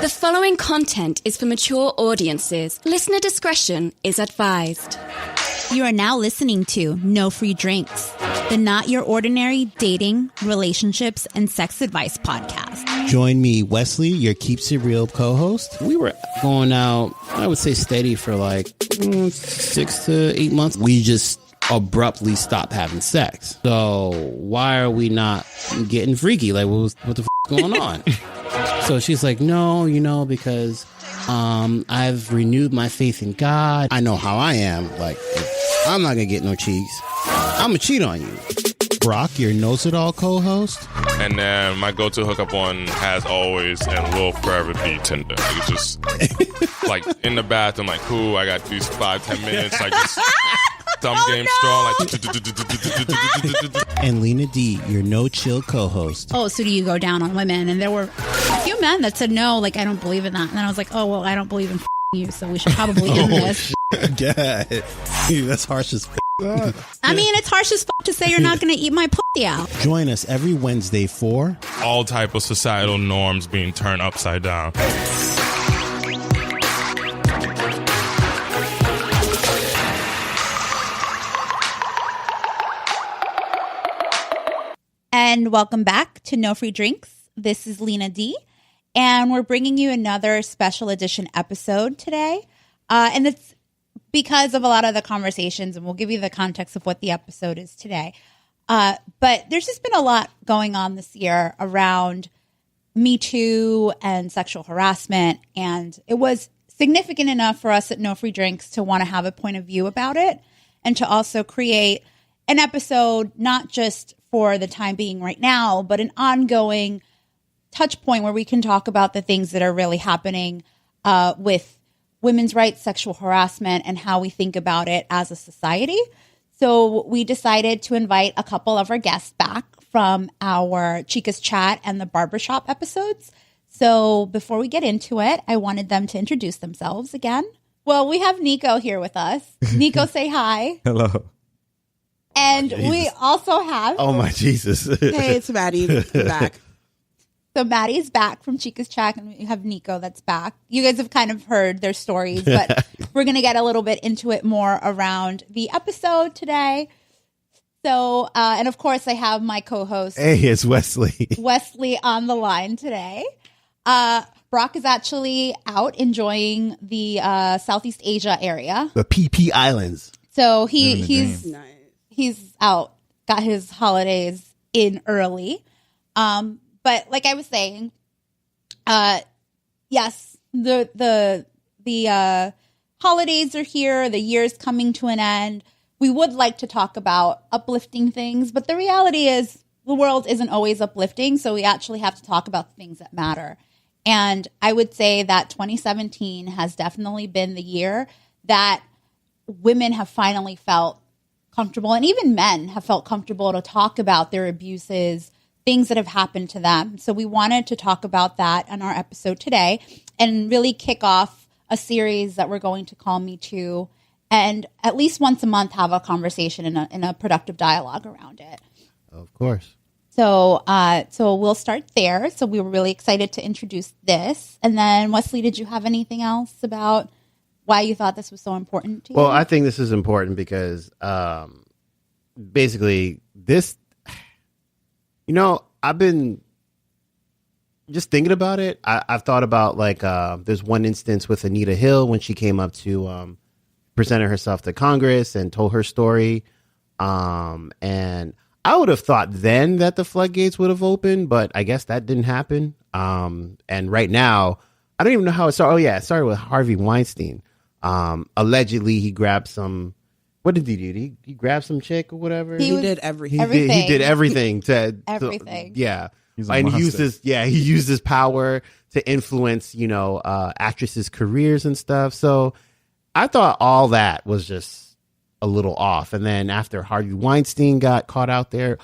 The following content is for mature audiences. Listener discretion is advised. You are now listening to No Free Drinks, the not your ordinary dating, relationships, and sex advice podcast. Join me, Wesley, your Keeps It Real co-host. We were going out, I would say steady for like 6 to 8 months. We just abruptly stopped having sex. So why are we not getting freaky? Like, what the f*** going on? So she's like, no, because I've renewed my faith in God. I know how I am. Like, I'm not going to get no cheeks. I'm going to cheat on you. Brock, your knows-it-all co-host. And then my go-to hookup one, as always, and will forever be Tinder. It's just, like, in the bathroom, like, cool, I got these 5-10 minutes, like, just thumb game strong, like. And Lena D, your no-chill co-host. Oh, so do you go down on women? And there were a few men that said, no, like, I don't believe in that. And then I was like, oh, well, I don't believe in you, so we should probably end this. God, that's harsh as I mean, it's harsh as to say you're not going to eat my pussy out. Join us every Wednesday for all type of societal norms being turned upside down. And welcome back to No Free Drinks. This is Lena D, and we're bringing you another special edition episode today. And it's because of a lot of the conversations, and we'll give you the context of what the episode is today. But there's just been a lot going on this year around Me Too and sexual harassment, and it was significant enough for us at No Free Drinks to want to have a point of view about it, and to also create an episode not just for the time being right now, but an ongoing touch point where we can talk about the things that are really happening with women's rights, sexual harassment, and how we think about it as a society. So we decided to invite a couple of our guests back from our Chica's Chat and the Barbershop episodes. So before we get into it, I wanted them to introduce themselves again. Well, we have Nico here with us. Nico, say hi. Hello. And we also have... Oh, my Jesus. Hey, it's Maddie. I'm back. So Maddie's back from Chica's Chat, and we have Nico that's back. You guys have kind of heard their stories, but we're going to get a little bit into it more around the episode today. So, and of course, I have my co-host. Hey, it's Wesley. Wesley on the line today. Brock is actually out enjoying the Southeast Asia area. The PP Islands. So he's Nice. he's out, got his holidays in early. But like I was saying, yes, the holidays are here. The year's coming to an end. We would like to talk about uplifting things, but the reality is the world isn't always uplifting. So we actually have to talk about things that matter. And I would say that 2017 has definitely been the year that women have finally felt comfortable, and even men have felt comfortable to talk about their abuses, things that have happened to them. So we wanted to talk about that in our episode today and really kick off a series that we're going to call Me Too, and at least once a month have a conversation in a productive dialogue around it. Of course. So we'll start there. So we were really excited to introduce this. And then Wesley, did you have anything else about why you thought this was so important to you? Well, I think this is important because basically this, I've been just thinking about it. I've thought about like there's one instance with Anita Hill when she came up to presented herself to Congress and told her story. And I would have thought then that the floodgates would have opened, but I guess that didn't happen. And right now, I don't even know how it started. Oh, yeah, it started with Harvey Weinstein. Allegedly, he grabbed some. What did he do? He grabbed some chick or whatever. He did everything. He did everything to everything. Yeah, He's a and monster. he used his power to influence actresses' careers and stuff. So I thought all that was just a little off. And then after Harvey Weinstein got caught out there,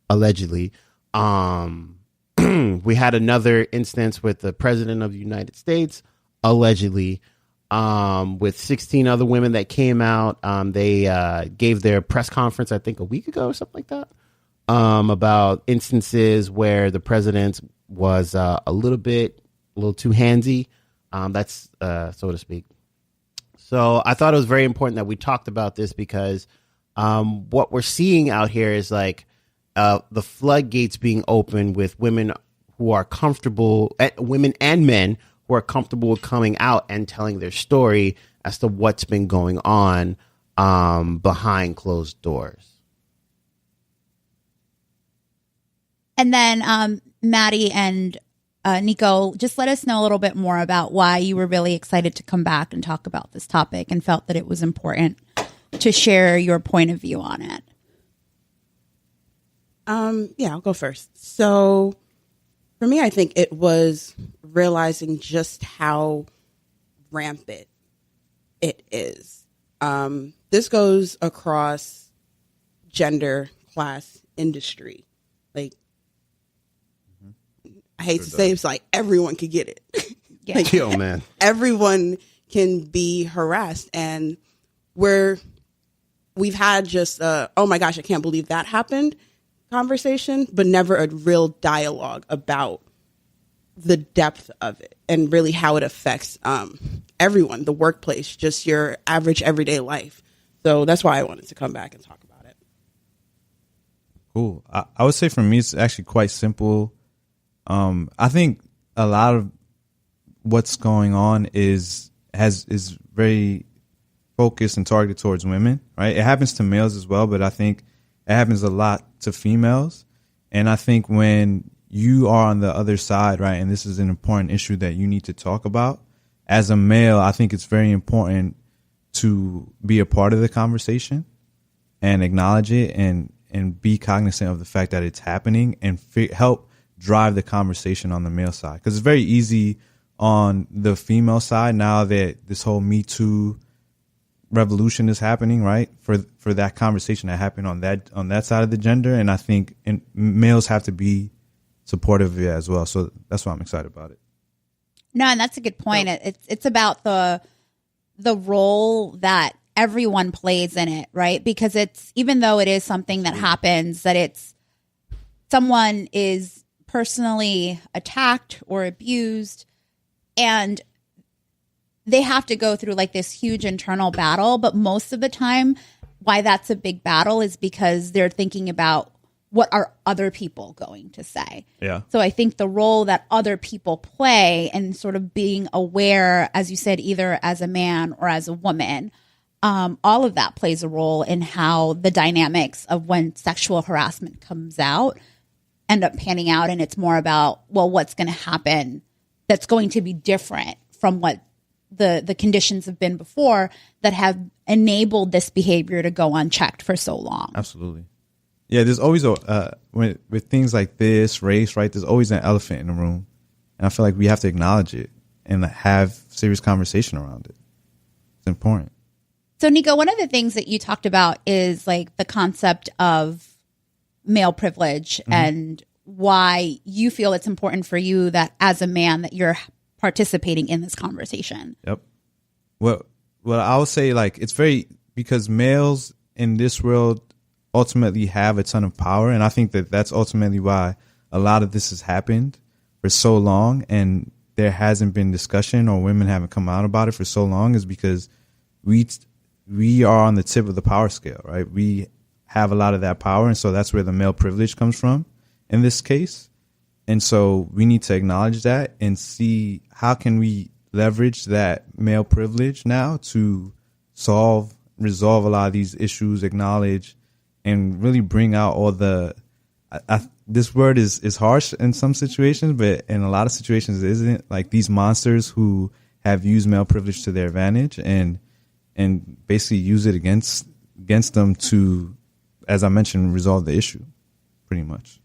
allegedly, we had another instance with the president of the United States, allegedly. With 16 other women that came out. They gave their press conference, I think, a week ago or something like that, about instances where the president was a little bit little too handsy. That's so to speak. So I thought it was very important that we talked about this because what we're seeing out here is like the floodgates being open with women who are comfortable, women and men who are comfortable with coming out and telling their story as to what's been going on behind closed doors. And then Maddie and Nico, just let us know a little bit more about why you were really excited to come back and talk about this topic and felt that it was important to share your point of view on it. Yeah, I'll go first. So for me, I think it was realizing just how rampant it is. This goes across gender, class, industry. Like, I hate to say it's like everyone could get it. Yeah. Like, Yo, man. everyone can be harassed, and we've had just oh my gosh, I can't believe that happened conversation, but never a real dialogue about the depth of it and really how it affects everyone, the workplace, just your average everyday life. So that's why I wanted to come back and talk about it. Cool. I would say for me, it's actually quite simple. I think a lot of what's going on is very focused and targeted towards women, right? It happens to males as well, but I think it happens a lot to females. And I think when you are on the other side, right, and this is an important issue that you need to talk about, as a male, I think it's very important to be a part of the conversation and acknowledge it and be cognizant of the fact that it's happening and help drive the conversation on the male side. Because it's very easy on the female side now that this whole Me Too revolution is happening, right? For that conversation to happen on that side of the gender. And I think males have to be supportive of it as well. So that's why I'm excited about it. No, and that's a good point. It's about the role that everyone plays in it, right? Because it's, even though it is something that happens, that it's someone is personally attacked or abused, and they have to go through like this huge internal battle. But most of the time, why that's a big battle is because they're thinking about what are other people going to say. Yeah. So I think the role that other people play and sort of being aware, as you said, either as a man or as a woman, all of that plays a role in how the dynamics of when sexual harassment comes out end up panning out. And it's more about, well, what's going to happen that's going to be different from what the conditions have been before that have enabled this behavior to go unchecked for so long. Absolutely. Yeah, there's always with things like this, race, right? There's always an elephant in the room, and I feel like we have to acknowledge it and have serious conversation around it. It's important. So, Nico, one of the things that you talked about is like the concept of male privilege and why you feel it's important for you that as a man that you're participating in this conversation. Yep. Well, I would say like it's because males in this world ultimately have a ton of power, and I think that that's ultimately why a lot of this has happened for so long, and there hasn't been discussion or women haven't come out about it for so long, is because we are on the tip of the power scale, right? We have a lot of that power, and so that's where the male privilege comes from in this case. And so we need to acknowledge that and see how can we leverage that male privilege now to resolve a lot of these issues, acknowledge, and really bring out all the this word is harsh in some situations, but in a lot of situations it isn't, like these monsters who have used male privilege to their advantage and basically use it against them to, as I mentioned, resolve the issue pretty much.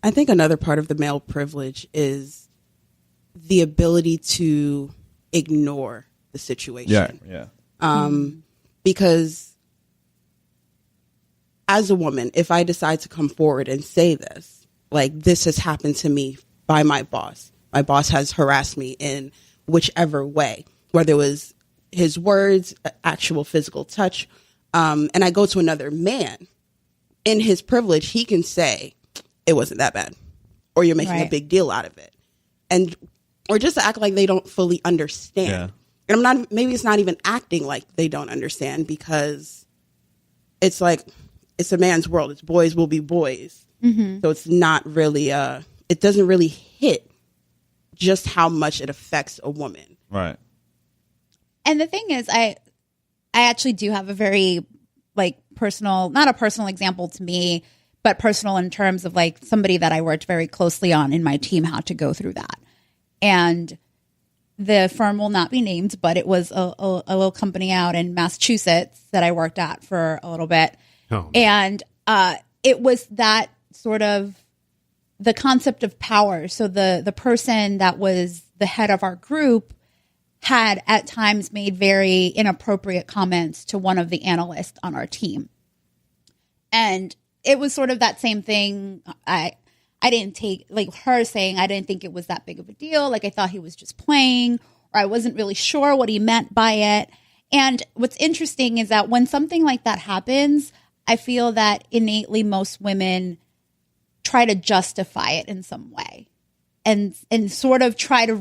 I think another part of the male privilege is the ability to ignore the situation. Yeah. Because as a woman, if I decide to come forward and say this, like, this has happened to me by my boss has harassed me in whichever way, whether it was his words, actual physical touch, and I go to another man, in his privilege, he can say, it wasn't that bad, or you're making a big deal out of it. And or just to act like they don't fully understand. Yeah. And maybe it's not even acting like they don't understand, because it's like, it's a man's world. It's boys will be boys. So it's not really, it doesn't really hit just how much it affects a woman. Right. And the thing is, I actually do have a very like personal, not a personal example to me, but personal in terms of like somebody that I worked very closely on in my team had to go through that. And the firm will not be named, but it was a little company out in Massachusetts that I worked at for a little bit. Oh. And it was that sort of the concept of power. So the person that was the head of our group had at times made very inappropriate comments to one of the analysts on our team. And it was sort of that same thing. I didn't take, like her saying, I didn't think it was that big of a deal. Like I thought he was just playing, or I wasn't really sure what he meant by it. And what's interesting is that when something like that happens, I feel that innately most women try to justify it in some way. And sort of try to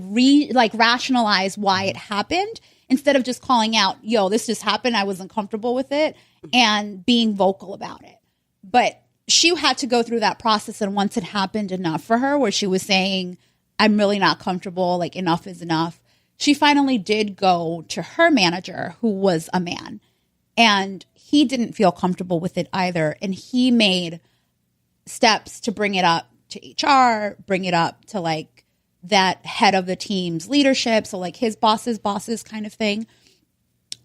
rationalize why it happened, instead of just calling out, yo, this just happened, I wasn't comfortable with it, and being vocal about it. But she had to go through that process, and once it happened enough for her, where she was saying, I'm really not comfortable, like enough is enough, she finally did go to her manager, who was a man, and he didn't feel comfortable with it either. And he made steps to bring it up to HR, bring it up to like that head of the team's leadership. So like his boss's bosses kind of thing.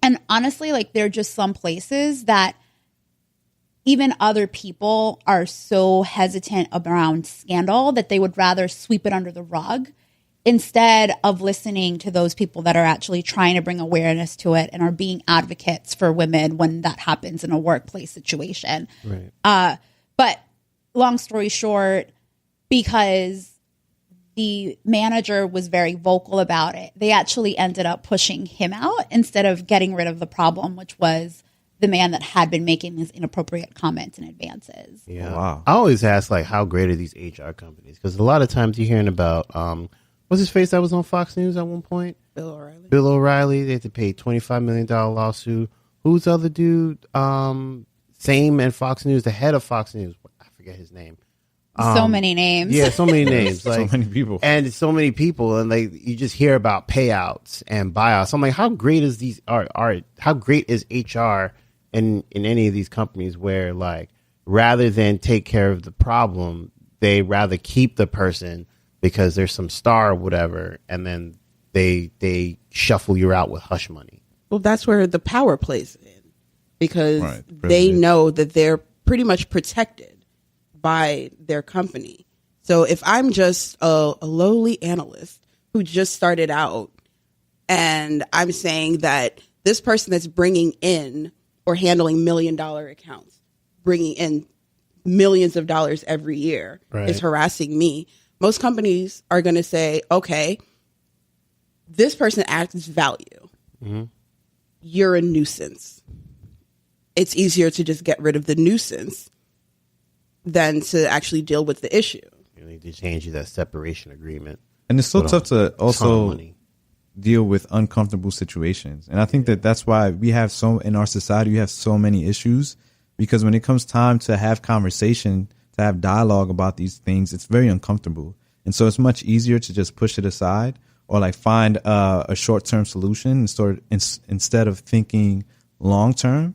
And honestly, like there are just some places that even other people are so hesitant around scandal that they would rather sweep it under the rug instead of listening to those people that are actually trying to bring awareness to it and are being advocates for women when that happens in a workplace situation. Right. But long story short, because the manager was very vocal about it, they actually ended up pushing him out instead of getting rid of the problem, which was the man that had been making these inappropriate comments and advances. Yeah. Oh, wow. I always ask, like, how great are these HR companies? Because a lot of times you're hearing about, what's his face that was on Fox News at one point? Bill O'Reilly. Bill O'Reilly. They had to pay $25 million lawsuit. Who's the other dude? Same and Fox News, the head of Fox News. I forget his name. So many names. Yeah, so many names. So Like, many people. and it's so many people, and like you just hear about payouts and buyouts. I'm like, how great is these are how great is HR in any of these companies, where like rather than take care of the problem, they rather keep the person because there's some star or whatever, and then they shuffle you out with hush money. Well, that's where the power plays in, because Right, they privilege. know that they're pretty much protected by their company. So if I'm just a lowly analyst who just started out, and I'm saying that this person that's bringing in or handling $1 million accounts, bringing in millions of dollars every year, Right. is harassing me, most companies are going to say, okay, this person adds value. You're a nuisance. It's easier to just get rid of the nuisance than to actually deal with the issue. You need to change that separation agreement. And it's so With tough a to ton of also money. deal with uncomfortable situations. And I think that that's why we have in our society, we have so many issues, because when it comes time to have conversation, to have dialogue about these things, it's very uncomfortable. And so it's much easier to just push it aside, or like find a short-term solution instead of thinking long-term.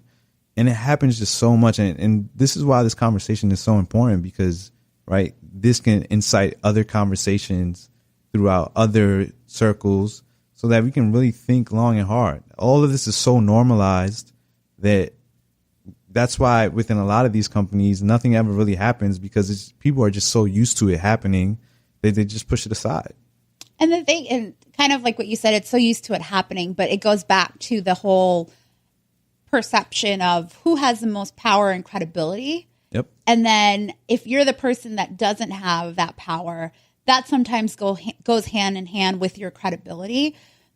And it happens just so much. And this is why this conversation is so important, because, right, this can incite other conversations throughout other circles so that we can really think long and hard. All of this is so normalized that's why within a lot of these companies, nothing ever really happens, because people are just so used to it happening, they just push it aside. And the thing, and kind of like what you said, it's so used to it happening, but it goes back to the whole perception of who has the most power and credibility. Yep. And then if you're the person that doesn't have that power, that sometimes goes hand in hand with your credibility.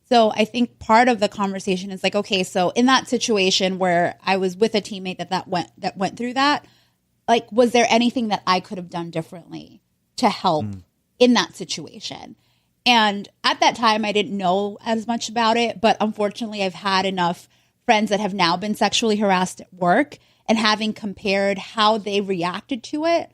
So I think part of the conversation is like, okay, so in that situation where I was with a teammate that went through that, like, was there anything that I could have done differently to help in that situation? And at that time, I didn't know as much about it. But unfortunately, I've had enough friends that have now been sexually harassed at work, and having compared how they reacted to it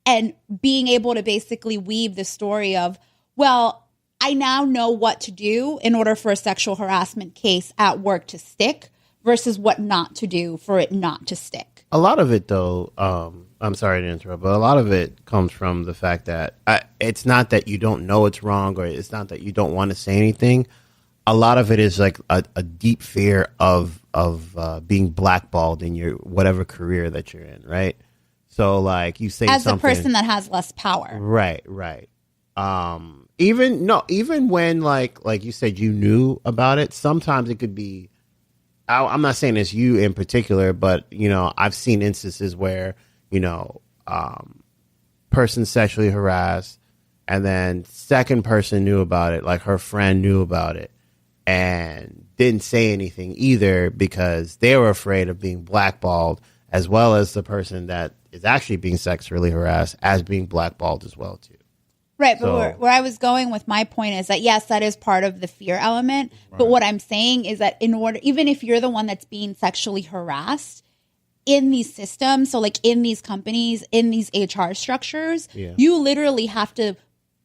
and being able to basically weave the story of, well, I now know what to do in order for a sexual harassment case at work to stick versus what not to do for it not to stick. A lot of it, though, I'm sorry to interrupt, but a lot of it comes from the fact that it's not that you don't know it's wrong, or it's not that you don't want to say anything. A lot of it is like a deep fear of being blackballed in your whatever career that you're in, right? So, like, you say as something, a person that has less power, right? Even when like you said, you knew about it. Sometimes it could be. I'm not saying it's you in particular, but I've seen instances where person sexually harassed, and then second person knew about it, like her friend knew about it, and didn't say anything either because they were afraid of being blackballed, as well as the person that is actually being sexually harassed as being blackballed as well too. Right, but where I was going with my point is that, yes, that is part of the fear element. Right. But what I'm saying is that even if you're the one that's being sexually harassed in these systems, so like in these companies, in these HR structures, you literally have to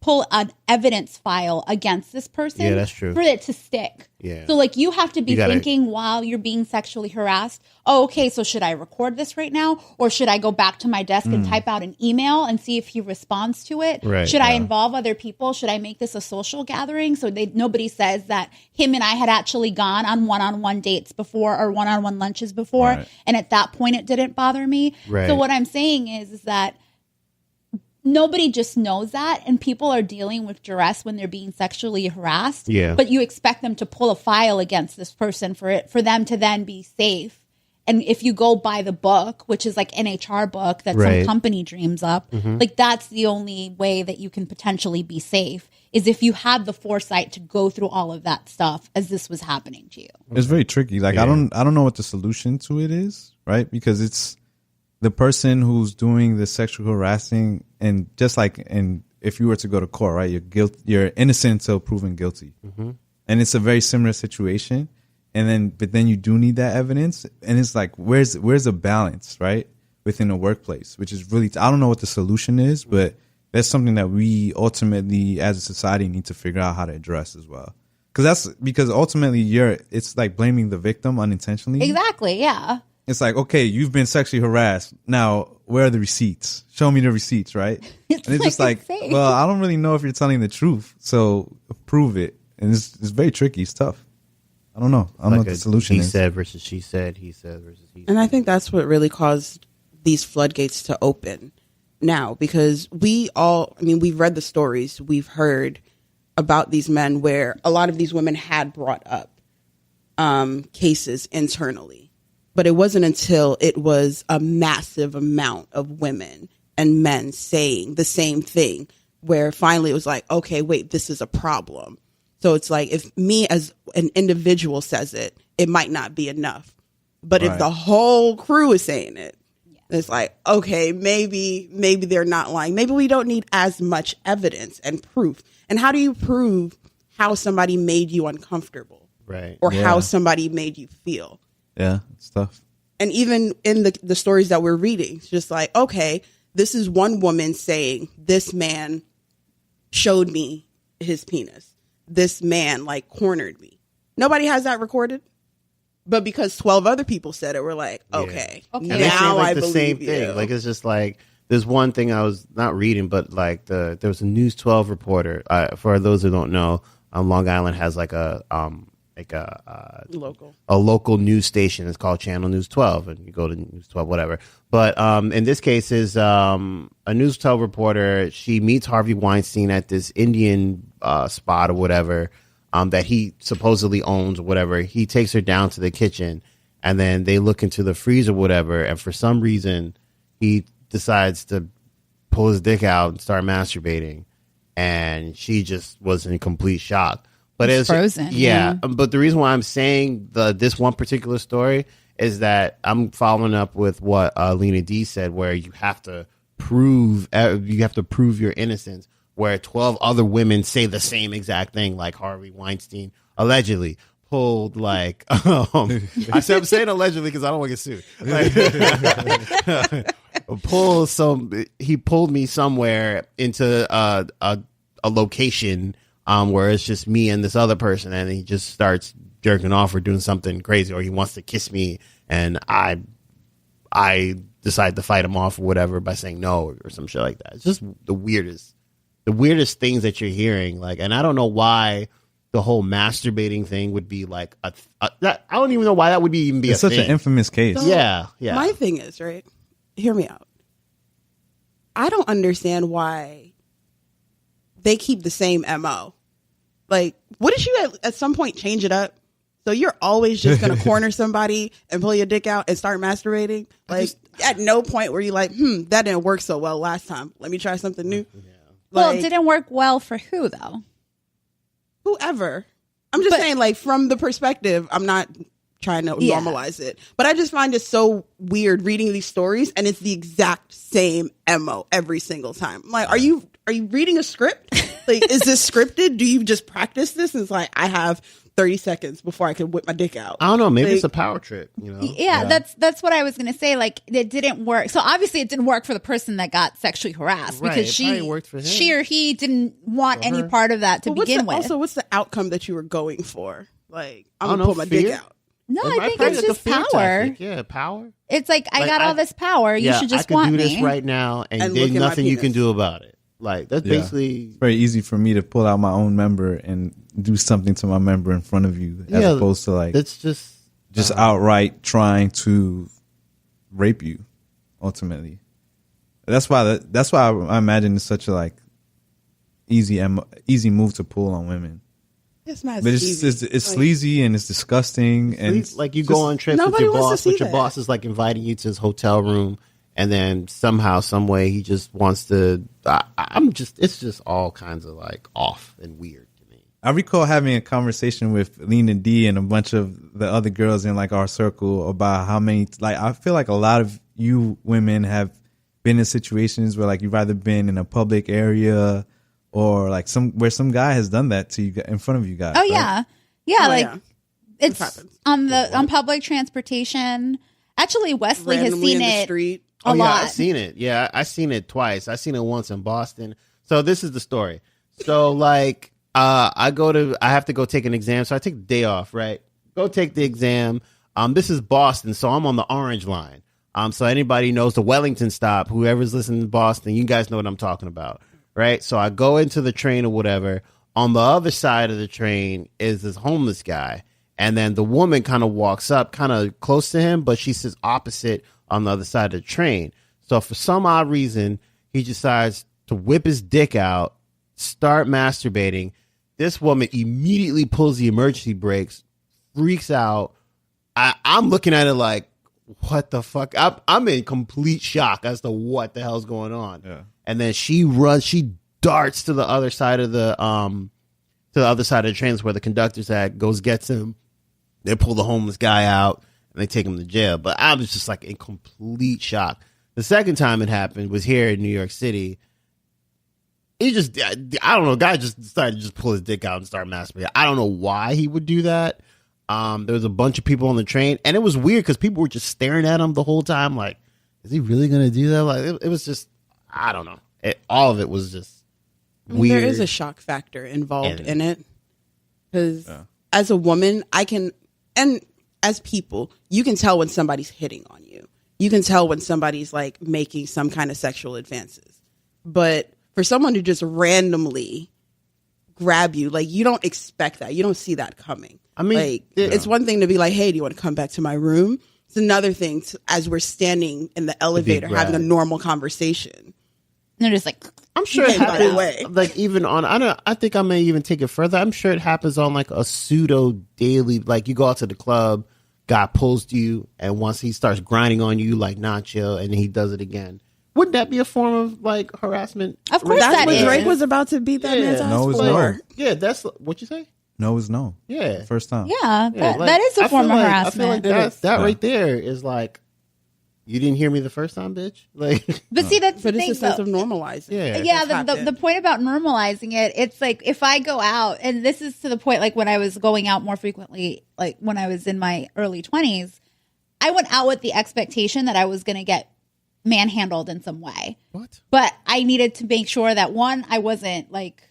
pull an evidence file against this person. Yeah, that's true. For it to stick. Yeah. So like you have to be thinking while you're being sexually harassed, oh, okay, so should I record this right now? Or should I go back to my desk and type out an email and see if he responds to it? Right, should I involve other people? Should I make this a social gathering so nobody says that him and I had actually gone on one-on-one dates before or one-on-one lunches before, right. And at that point it didn't bother me. Right. So what I'm saying is that nobody just knows that, and people are dealing with duress when they're being sexually harassed. Yeah. But you expect them to pull a file against this person for them to then be safe. And if you go by the book, which is like an HR book that some company dreams up, like that's the only way that you can potentially be safe is if you had the foresight to go through all of that stuff as this was happening to you. It's very tricky. Like I don't know what the solution to it is, right? Because it's the person who's doing the sexual harassing, and just like, and if you were to go to court, right, you're innocent until proven guilty, and it's a very similar situation. But then you do need that evidence, and it's like, where's the balance, right, within a workplace, which is really, I don't know what the solution is, but that's something that we ultimately as a society need to figure out how to address as well. Because ultimately it's like blaming the victim unintentionally. Exactly. Yeah. It's like, okay, you've been sexually harassed. Now, where are the receipts? Show me the receipts, right? And it's just like, well, I don't really know if you're telling the truth, so prove it. And it's very tricky. It's tough. I don't know. I don't know what the solution is. He said versus she said. He said versus he said. And I think that's what really caused these floodgates to open now, because we've read the stories. We've heard about these men where a lot of these women had brought up cases internally. But it wasn't until it was a massive amount of women and men saying the same thing where finally it was like, okay, wait, this is a problem. So it's like, if me as an individual says it, it might not be enough. But if the whole crew is saying it, it's like, okay, maybe they're not lying. Maybe we don't need as much evidence and proof. And how do you prove how somebody made you uncomfortable? Right. Or how somebody made you feel? Yeah, it's tough. And even in the stories that we're reading, it's just like, okay, this is one woman saying, this man showed me his penis. This man like cornered me. Nobody has that recorded. But because 12 other people said it, we're like, okay. Now I believe same you. thing. Like, it's just like, there's one thing I was not reading, but like there was a News 12 reporter. For those who don't know, Long Island has like a local news station. It's called Channel News 12, and you go to News 12, whatever. But in this case, is a News 12 reporter. She meets Harvey Weinstein at this Indian spot or whatever that he supposedly owns or whatever. He takes her down to the kitchen, and then they look into the freezer or whatever, and for some reason he decides to pull his dick out and start masturbating, and she just was in complete shock. But it's frozen. Yeah. But the reason why I'm saying this one particular story is that I'm following up with what Lena D said, where you have to prove your innocence where 12 other women say the same exact thing, like Harvey Weinstein allegedly pulled like I'm saying allegedly because I don't want to get sued. He pulled me somewhere into a location where it's just me and this other person, and he just starts jerking off or doing something crazy, or he wants to kiss me, and I decide to fight him off or whatever by saying no or some shit like that. It's just the weirdest things that you're hearing. Like, and I don't know why the whole masturbating thing would be like I don't even know why that would even be it's a such thing. an infamous case. So, yeah. My thing is, right, hear me out. I don't understand why they keep the same MO. Like, what if you at some point change it up? So you're always just going to corner somebody and pull your dick out and start masturbating? Like, at no point were you like, that didn't work so well last time. Let me try something new. Yeah. Well, it didn't work well for who, though? Whoever. I'm just saying, like, from the perspective, I'm not trying to normalize it. But I just find it so weird reading these stories, and it's the exact same MO every single time. I'm like, are you reading a script? Like, is this scripted? Do you just practice this? And it's like, I have 30 seconds before I can whip my dick out. I don't know. Maybe like, it's a power trip, you know? Yeah, that's what I was going to say. Like, it didn't work. So obviously it didn't work for the person that got sexually harassed Right, because it probably worked for him. she or he didn't want any part of that to begin with. Also, what's the outcome that you were going for? Like, I'm I don't going to pull know, my dick fear? out. No, It I might think be it's like a just fear power. tactic. Yeah, power. It's like, I Like, got all this power. You should just I could want do me. this right now, and And there's look at my nothing you can penis. do about it. Like, that's basically... It's very easy for me to pull out my own member and do something to my member in front of you, as opposed to like It's just outright trying to rape you. Ultimately, that's why I imagine it's such a like easy move to pull on women. It's not But easy. it's Like, sleazy and it's disgusting and like you go on trips with nobody your wants to boss, see but your that. boss is like inviting you to his hotel room, and then somehow, some way, he just wants to. It's just all kinds of like off and weird to me. I recall having a conversation with Lena D and a bunch of the other girls in like our circle about how many, like, I feel like a lot of you women have been in situations where like you've either been in a public area or like where some guy has done that to you in front of you guys. Oh, right? yeah. Yeah, Oh, like yeah. it's happens. on public transportation. Actually, Wesley has randomly seen in the it street. a Yeah, lot. I've seen it. Yeah, I seen it twice. I seen it once in Boston. So this is the story. So like, I have to go take an exam. So I take the day off, right? Go take the exam. This is Boston, so I'm on the orange line. So anybody knows the Wellington stop, whoever's listening to Boston, you guys know what I'm talking about, right? So I go into the train or whatever. On the other side of the train is this homeless guy. And then the woman kind of walks up kind of close to him, but she sits opposite on the other side of the train. So for some odd reason, he decides to whip his dick out, start masturbating. This woman immediately pulls the emergency brakes, freaks out. I'm looking at it like, what the fuck? I'm in complete shock as to what the hell's going on. Yeah. And then she darts to the other side of the trains where the conductor's at, gets him. They pull the homeless guy out and they take him to jail. But I was just like in complete shock. The second time it happened was here in New York City. He just, I don't know, guy just decided to just pull his dick out and start masturbating. I don't know why he would do that. There was a bunch of people on the train, and it was weird because people were just staring at him the whole time. Like, is he really going to do that? Like, it was just, I don't know. All of it was just weird. There is a shock factor involved in it. Because as a woman, and as people, you can tell when somebody's hitting on you. You can tell when somebody's like making some kind of sexual advances. But for someone to just randomly grab you, like, you don't expect that. You don't see that coming. I mean, like, it's one thing to be like, hey, do you want to come back to my room? It's another thing as we're standing in the elevator having a normal conversation. And they're just like, I'm sure it By the happens. way. Like, even on, I think I may even take it further. I'm sure it happens on like a pseudo daily. Like, you go out to the club, guy pulls you, and once he starts grinding on you, like, nah, chill, and he does it again. Wouldn't that be a form of like harassment? of course That's that what is. Drake was about to beat that man's ass No, it's for. no. Yeah, that's what you say. No is no. Yeah. First time. Yeah, Yeah, that is a I form feel of like- harassment. I feel like that right there is like You didn't hear me the first time, bitch. Like, But see, that's But the it's thing, a sense though. of normalizing. Yeah. The point about normalizing it, it's like if I go out, and this is to the point like when I was going out more frequently, like when I was in my early 20s, I went out with the expectation that I was going to get manhandled in some way. What? But I needed to make sure that, one, I wasn't like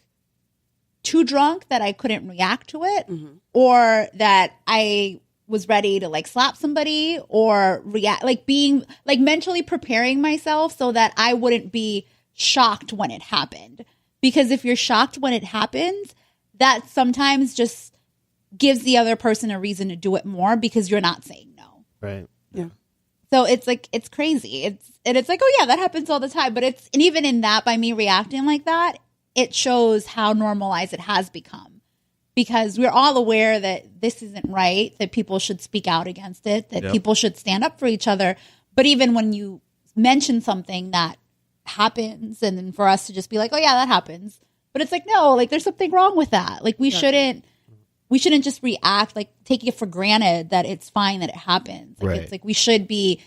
too drunk that I couldn't react to it, or that I was ready to like slap somebody or react, like being like mentally preparing myself so that I wouldn't be shocked when it happened. Because if you're shocked when it happens, that sometimes just gives the other person a reason to do it more because you're not saying no. right. Yeah. So it's like, it's crazy. It's like, oh yeah, that happens all the time. But and even in that, by me reacting like that, it shows how normalized it has become. Because we're all aware that this isn't right, that people should speak out against it, that people should stand up for each other. But even when you mention something that happens, and then for us to just be like, oh yeah, that happens. But it's like, no, like there's something wrong with that. Like we shouldn't just react, like take it for granted that it's fine that it happens. Like Right. it's like we should be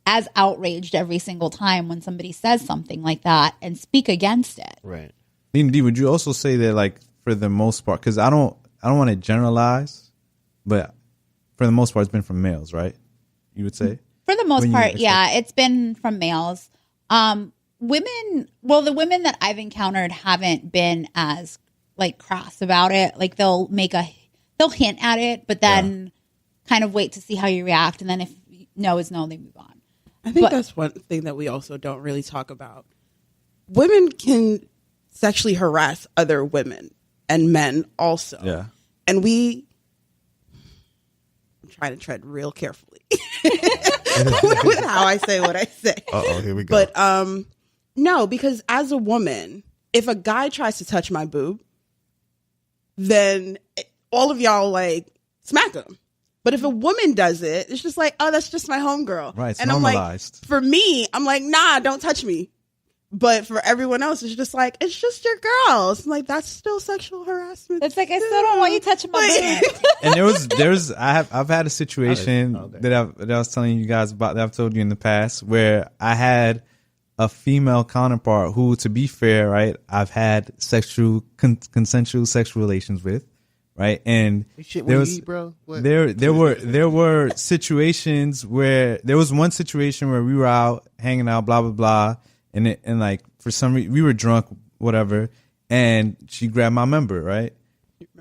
as outraged every single time when somebody says something like that and speak against it. Right. Lena D, would you also say that, like, for the most part, because I don't want to generalize, but for the most part, it's been from males, right? You would say? For the most When you part, expect- yeah, it's been from males. Women, well, the women that I've encountered haven't been as like crass about it. Like they'll hint at it, but then kind of wait to see how you react, and then if no is no, they move on. I think But- that's one thing that we also don't really talk about. Women can sexually harass other women and men also. Yeah. And I'm trying to tread real carefully with how I say what I say. Uh-oh, here we go. But no, because as a woman, if a guy tries to touch my boob, then all of y'all like smack him. But if a woman does it, it's just like, oh, that's just my homegirl. Right, it's and normalized. I'm like, for me, I'm like, nah, don't touch me. But for everyone else, it's just like, it's just your girl. It's like, that's still sexual harassment. It's like, I still don't want you touching my boob. And I've had a situation that I was telling you guys about, that I've told you in the past, where I had a female counterpart who, to be fair, right, I've had consensual sexual relations with, right, and Shit, there what was you eat, bro? What? there were situations where there was one situation where we were out hanging out, blah blah blah, and like for some reason we were drunk, whatever, and she grabbed my member, right,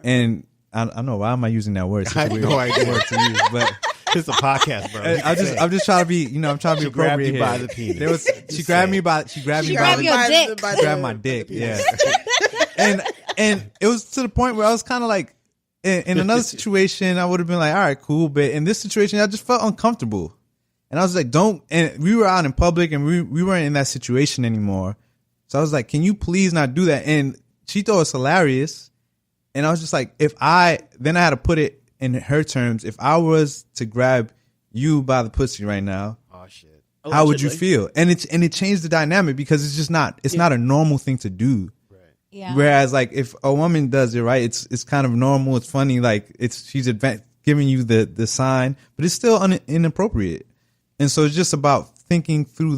and I don't know, why am I using that word? I have no idea. Word to use, but It's a podcast, bro. I'm just trying to be, I'm trying to be She grabbed appropriate you by here. the penis. There was she grabbed me by She grabbed your dick. grabbed my dick, yeah. and it was to the point where I was kind of like, in another situation, I would have been like, all right, cool, but in this situation, I just felt uncomfortable, and I was like, don't. And we were out in public, and we weren't in that situation anymore, so I was like, can you please not do that? And she thought it was hilarious, and I was just like, then I had to put it in her terms, if I was to grab you by the pussy right now, Oh shit. how would you feel? And it changed the dynamic, because it's just not not a normal thing to do. Yeah. Whereas like if a woman does it, right, it's kind of normal, it's funny, like she's giving you the sign, but it's still inappropriate. And so it's just about thinking through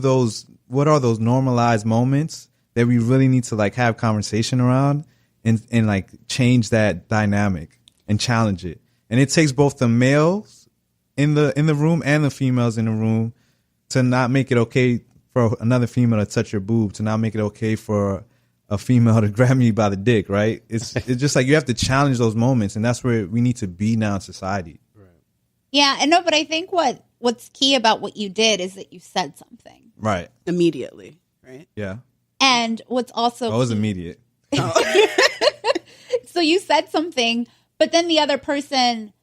what are those normalized moments that we really need to like have conversation around and like change that dynamic and challenge it. And it takes both the males in the room and the females in the room to not make it okay for another female to touch your boob, to not make it okay for a female to grab me by the dick, right? It's just like you have to challenge those moments, and that's where we need to be now in society. Yeah, I know, but I think what's key about what you did is that you said something. Right. Immediately, right? Yeah. And what's also That was immediate. so you said something, but then the other person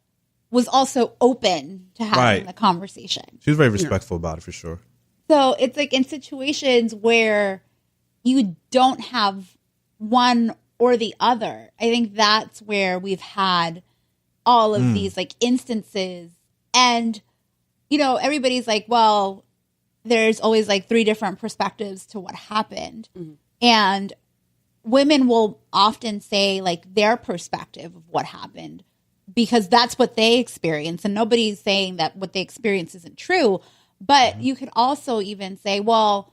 was also open to having Right. the conversation. She was very respectful about it, for sure. So it's like in situations where you don't have one or the other, I think that's where we've had all of these like instances. And, everybody's like, well, there's always like 3 different perspectives to what happened. Mm-hmm. And women will often say like their perspective of what happened because that's what they experience. And nobody's saying that what they experience isn't true. But you could also even say, well,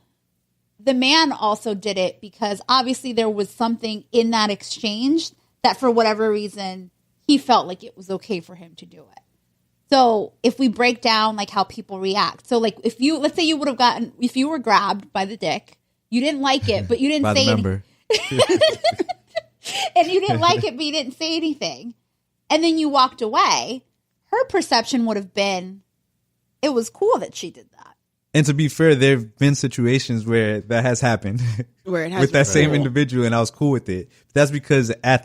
the man also did it because obviously there was something in that exchange that for whatever reason he felt like it was okay for him to do it. So if we break down like how people react. So like if you, let's say you would have gotten, if you were grabbed by the dick, you didn't like it, but you didn't say anything. And you didn't like it, but you didn't say anything. And then you walked away. Her perception would have been, it was cool that she did that. And to be fair, there have been situations where that has happened Where it has with that been same cool. individual, and I was cool with it. That's because at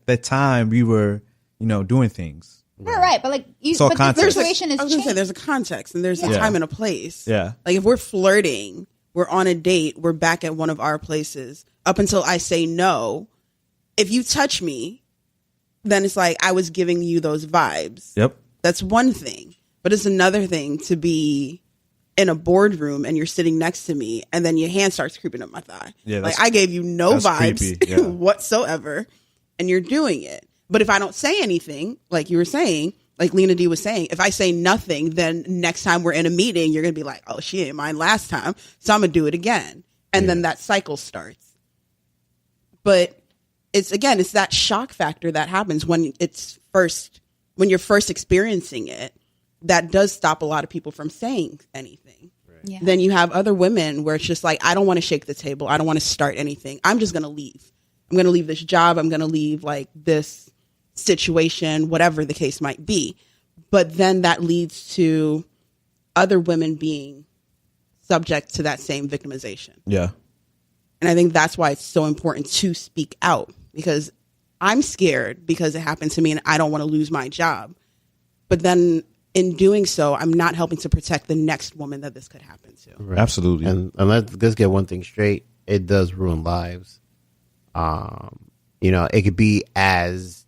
that time we were, doing things. Right. But like, So but the context. situation is I was going to say, changed. there's a context and there's a Yeah. time and a place. Yeah. Like if we're flirting, we're on a date, we're back at one of our places. Up until I say no, if you touch me, then it's like I was giving you those vibes. Yep. That's one thing. But it's another thing to be in a boardroom and you're sitting next to me and then your hand starts creeping up my thigh. Yeah, like that's- I gave you no that's vibes creepy, yeah. whatsoever and you're doing it. But if I don't say anything, like you were saying, like Lena D was saying, if I say nothing, then next time we're in a meeting, you're going to be like, oh, she ain't mine last time, so I'm going to do it again. And then that cycle starts. But it's that shock factor that happens when you're first experiencing it, that does stop a lot of people from saying anything. Yeah. Then you have other women where it's just like, I don't want to shake the table. I don't want to start anything. I'm just going to leave. I'm going to leave this job. I'm going to leave like this situation, whatever the case might be. But then that leads to other women being subject to that same victimization. Yeah. And I think that's why it's so important to speak out, because I'm scared because it happened to me and I don't want to lose my job. But then in doing so, I'm not helping to protect the next woman that this could happen to. Right. Absolutely. And let's get one thing straight. It does ruin lives. It could be as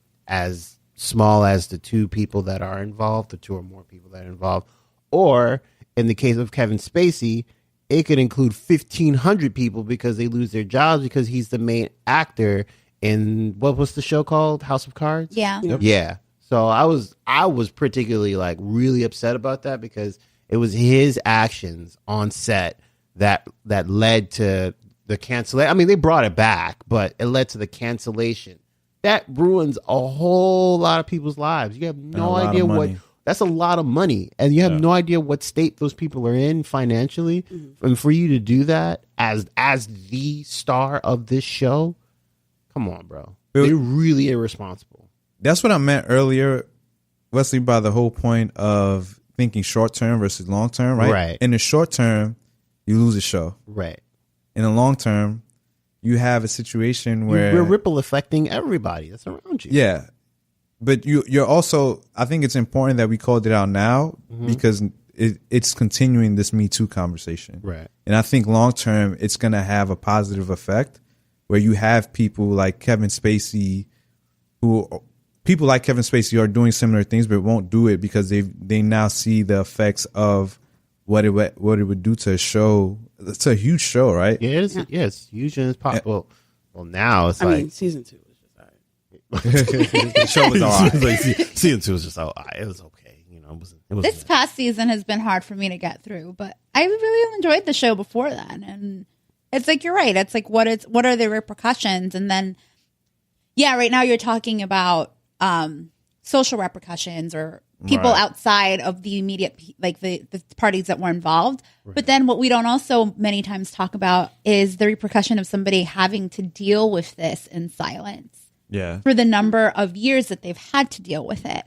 small as the two people that are involved, the two or more people that are involved, or in the case of Kevin Spacey, it could include 1,500 people because they lose their jobs because he's the main actor in what was the show called? House of Cards? Yeah. Yep. Yeah. So I was particularly like really upset about that because it was his actions on set that led to the cancellation. I mean, they brought it back, but it led to the cancellation. That ruins a whole lot of people's lives. You have no idea what. That's a lot of money, and you have no idea what state those people are in financially. Mm-hmm. And for you to do that as the star of this show, come on, bro. They're really irresponsible. That's what I meant earlier, Wesley, by the whole point of thinking short term versus long term, right? Right. In the short term, you lose a show. Right. In the long term, you have a situation where we're ripple affecting everybody that's around you. Yeah. But you're also, I think it's important that we called it out now because it's continuing this Me Too conversation. Right. And I think long term, it's going to have a positive effect where you have people like Kevin Spacey are doing similar things, but won't do it because they now see the effects of what it would do to a show. It's a huge show, right? Yeah, it's huge and it's popular. Well, now it's I like mean, season 2 was just all right. The show was all right. Season 2 was just all right. It was okay. It was This past season has been hard for me to get through, but I really enjoyed the show before then. And it's like, you're right. It's like, what are the repercussions? And then, yeah, right now you're talking about social repercussions or people outside of the immediate, like the parties that were involved. Right. But then what we don't also many times talk about is the repercussion of somebody having to deal with this in silence. Yeah. For the number of years that they've had to deal with it.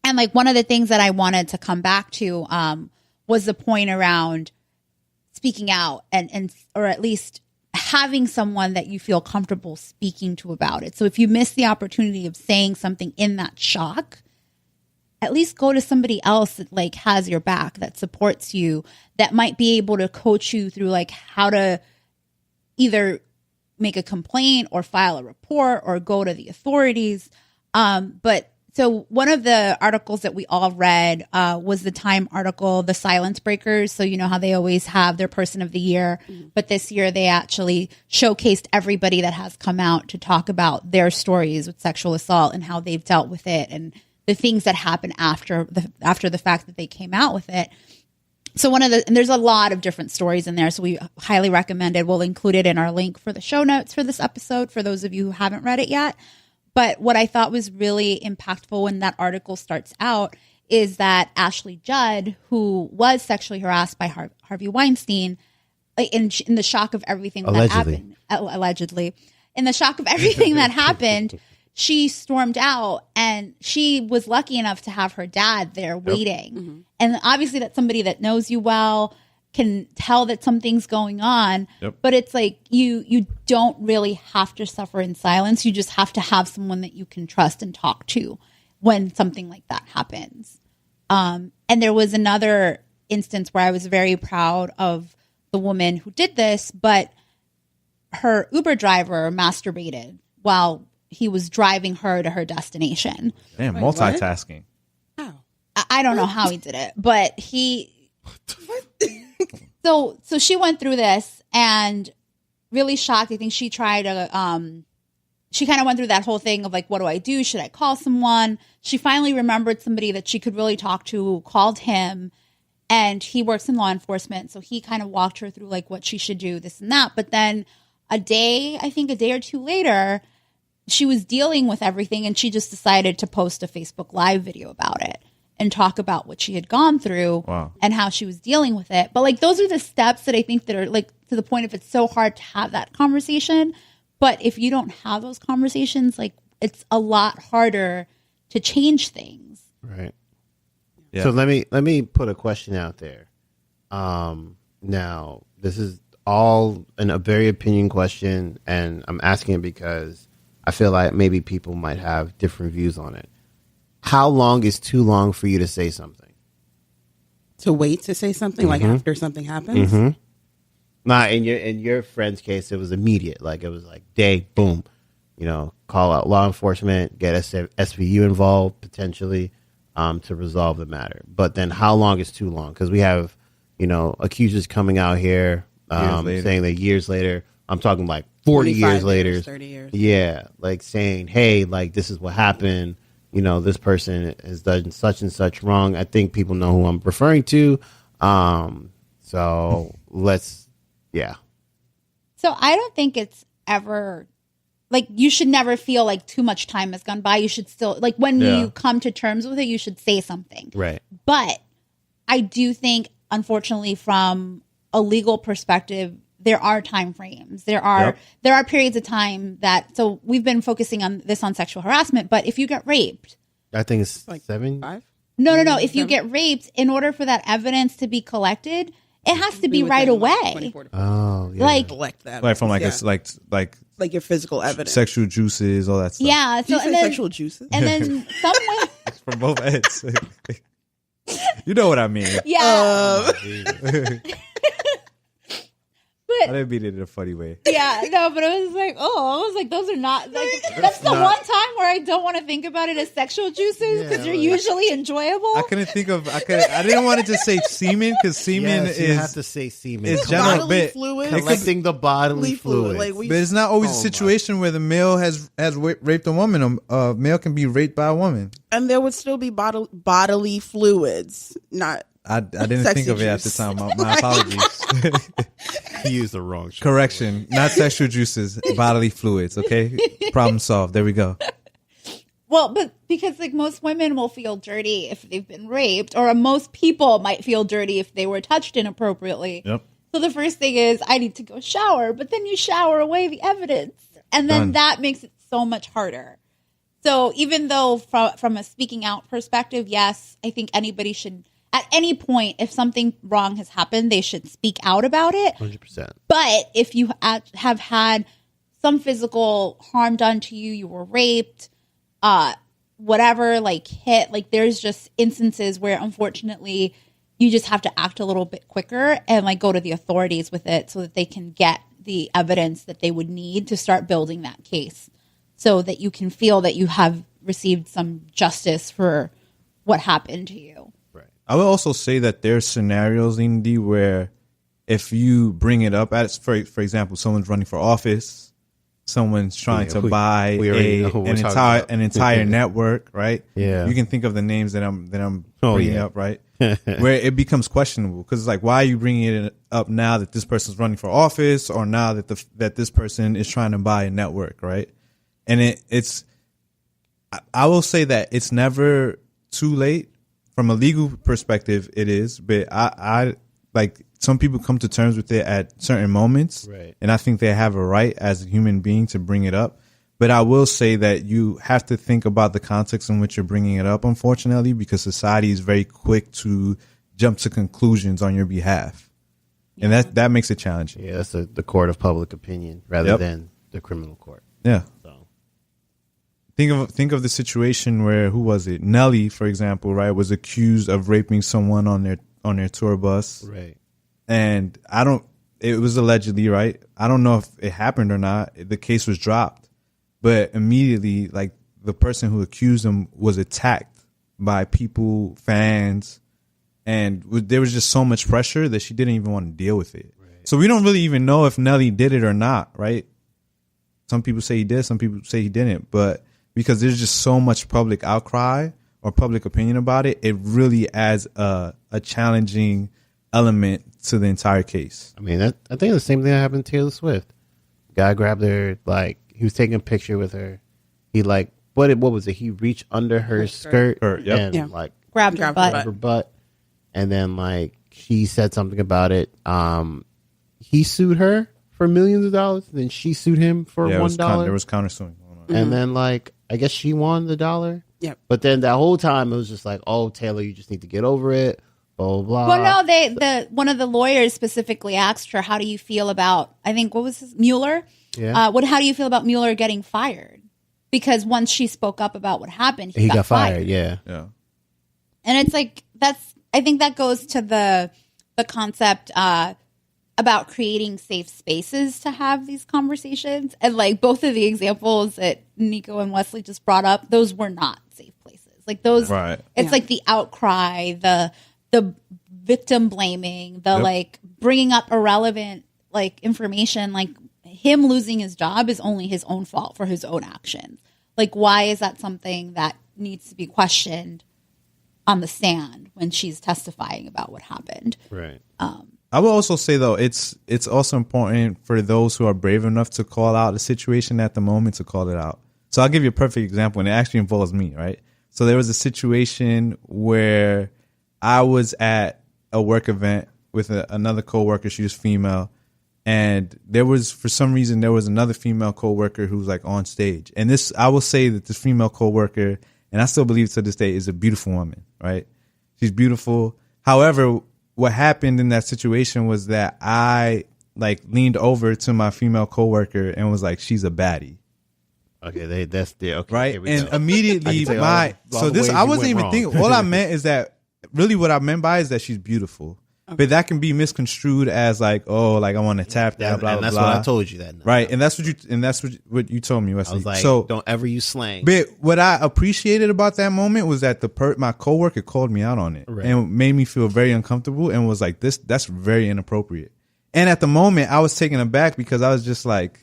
And like one of the things that I wanted to come back to was the point around speaking out and or at least having someone that you feel comfortable speaking to about it. So if you miss the opportunity of saying something in that shock, at least go to somebody else that like has your back, that supports you, that might be able to coach you through like how to either make a complaint or file a report or go to the authorities. But so one of the articles that we all read was the Time article, The Silence Breakers. So you know how they always have their person of the year, but this year they actually showcased everybody that has come out to talk about their stories with sexual assault and how they've dealt with it and the things that happen after the fact that they came out with it. So and there's a lot of different stories in there. So we highly recommend it. We'll include it in our link for the show notes for this episode for those of you who haven't read it yet. But what I thought was really impactful when that article starts out is that Ashley Judd, who was sexually harassed by Harvey Weinstein, in the shock of everything that happened, allegedly, in the shock of everything that happened, she stormed out, and she was lucky enough to have her dad there waiting. Mm-hmm. And obviously that's somebody that knows you well, can tell that something's going on, but it's like you don't really have to suffer in silence. You just have to have someone that you can trust and talk to when something like that happens. And there was another instance where I was very proud of the woman who did this, but her Uber driver masturbated while he was driving her to her destination. Damn, multitasking. How? I don't know how he did it, but he... So she went through this and really shocked. I think she tried to... she kind of went through that whole thing of like, what do I do? Should I call someone? She finally remembered somebody that she could really talk to who called him, and he works in law enforcement. So he kind of walked her through like what she should do, this and that. But then a day or two later, she was dealing with everything, and she just decided to post a Facebook Live video about it and talk about what she had gone through and how she was dealing with it. But like, those are the steps that I think that are like to the point of it's so hard to have that conversation. But if you don't have those conversations, like it's a lot harder to change things. Right. Yeah. So let me put a question out there. Now this is all a very opinion question, and I'm asking it because I feel like maybe people might have different views on it. How long is too long for you to say something? To wait to say something, like after something happens? Mm-hmm. Nah, in your friend's case, it was immediate. Like, it was like, day, boom. You know, call out law enforcement, get SVU involved, potentially, to resolve the matter. But then how long is too long? Because we have, accusers coming out here saying that years later, I'm talking like 40 years later. 30 years. Yeah, like saying, hey, like, this is what happened. This person has done such and such wrong. I think people know who I'm referring to. So let's, yeah. So I don't think it's ever, like, you should never feel like too much time has gone by. You should still, like, when you come to terms with it, you should say something. Right. But I do think, unfortunately, from a legal perspective, there are time frames. There are periods of time that, so we've been focusing on this on sexual harassment, but if you get raped, I think it's like 5. No. If you get raped, in order for that evidence to be collected, it has to be right away. Oh, yeah. Like, collect that. Like from like like your physical evidence, sexual juices, all that stuff. Yeah. So and then, sexual juices, and then someone from both ends. You know what I mean? Yeah. I didn't mean it in a funny way. Yeah, no, but it was like, those are not, like, that's the one time where I don't want to think about it as sexual juices because they're usually enjoyable. I couldn't think of, I didn't want to just say semen because semen is. You have to say semen. It's general bit. Collecting the bodily fluid. But it's not always a situation where the male has raped a woman. A male can be raped by a woman. And there would still be bodily fluids, not. I didn't think of it at the time. My apologies. He used the wrong shit. Correction. Not sexual juices, bodily fluids. Okay? Problem solved. There we go. Well, but because like most women will feel dirty if they've been raped, or most people might feel dirty if they were touched inappropriately. Yep. So the first thing is, I need to go shower, but then you shower away the evidence. And then that makes it so much harder. So even though from a speaking out perspective, yes, I think anybody should, at any point, if something wrong has happened, they should speak out about it. 100%. But if you have had some physical harm done to you, you were raped, whatever, like hit, like there's just instances where unfortunately you just have to act a little bit quicker and like go to the authorities with it so that they can get the evidence that they would need to start building that case so that you can feel that you have received some justice for what happened to you. I will also say that there's scenarios, Indy, where if you bring it up, for example, someone's running for office, someone's trying to we buy already know who we're talking about. an entire network, right? Yeah. You can think of the names that I'm Oh, bringing yeah. up, right? Where it becomes questionable because it's like, why are you bringing it up now that this person's running for office, or now that that this person is trying to buy a network, right? And I will say that it's never too late from a legal perspective. It is, but I like some people come to terms with it at certain moments, right? And I think they have a right as a human being to bring it up. But I will say that you have to think about the context in which you're bringing it up, unfortunately, because society is very quick to jump to conclusions on your behalf. And that makes it challenging. Yeah, that's the court of public opinion rather than the criminal court. Yeah. So think of the situation where, who was it? Nelly, for example, right, was accused of raping someone on their tour bus. right. And it was allegedly, right? I don't know if it happened or not. The case was dropped. But immediately, like, the person who accused him was attacked by people, fans, and there was just so much pressure that she didn't even want to deal with it. Right. So we don't really even know if Nelly did it or not, right? Some people say he did, some people say he didn't. But because there's just so much public outcry or public opinion about it, it really adds a challenging element to the entire case. I mean, I think the same thing that happened to Taylor Swift. Guy grabbed her, like, he was taking a picture with her. He, like, what was it? He reached under her skirt and like grabbed her butt. And then, like, she said something about it. He sued her for millions of dollars. Then she sued him for $1. There was countersuing. And then, like, I guess she won the $1. Yep. But then that whole time it was just like, oh, Taylor, you just need to get over it. Blah, blah, blah. Well, no, one of the lawyers specifically asked her, how do you feel about, I think, what was his, Mueller? Yeah. How do you feel about Mueller getting fired? Because once she spoke up about what happened, he got fired. Yeah. And it's like, I think that goes to the concept about creating safe spaces to have these conversations. And like both of the examples that Nico and Wesley just brought up, those were not safe places. Like those, it's like the outcry, the victim blaming, the like bringing up irrelevant like information, like him losing his job is only his own fault for his own actions. Like, why is that something that needs to be questioned on the stand when she's testifying about what happened? Right. I will also say, though, it's also important for those who are brave enough to call out a situation at the moment to call it out. So I'll give you a perfect example, and it actually involves me, right? So there was a situation where I was at a work event with another coworker. She was female. And for some reason, there was another female coworker who was like on stage. And I will say that this female coworker, and I still believe to this day, is a beautiful woman, right? She's beautiful. However, what happened in that situation was that I like leaned over to my female coworker and was like, she's a baddie. Okay, okay. Right. And immediately I wasn't even thinking, all I meant is that really what I meant by is that she's beautiful. But that can be misconstrued as like, oh, like I want to tap that, blah, blah, that's blah. what I told you that night. Right. And that's what you told me, Wesley. I was like, so, don't ever use slang. But what I appreciated about that moment was that my coworker called me out on it and made me feel very uncomfortable and was like, that's very inappropriate. And at the moment I was taken aback because I was just like,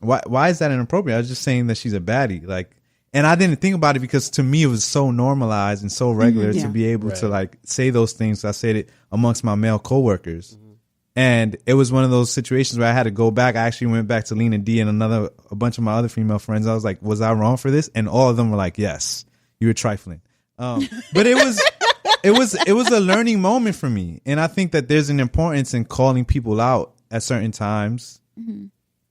why is that inappropriate? I was just saying that she's a baddie. Like, and I didn't think about it because to me it was so normalized and so regular to be able to like say those things. So I said it amongst my male coworkers. And it was one of those situations where I had to go back. I actually went back to Lena D and a bunch of my other female friends. I was like, was I wrong for this? And all of them were like, yes, you were trifling. But it was a learning moment for me. And I think that there's an importance in calling people out at certain times.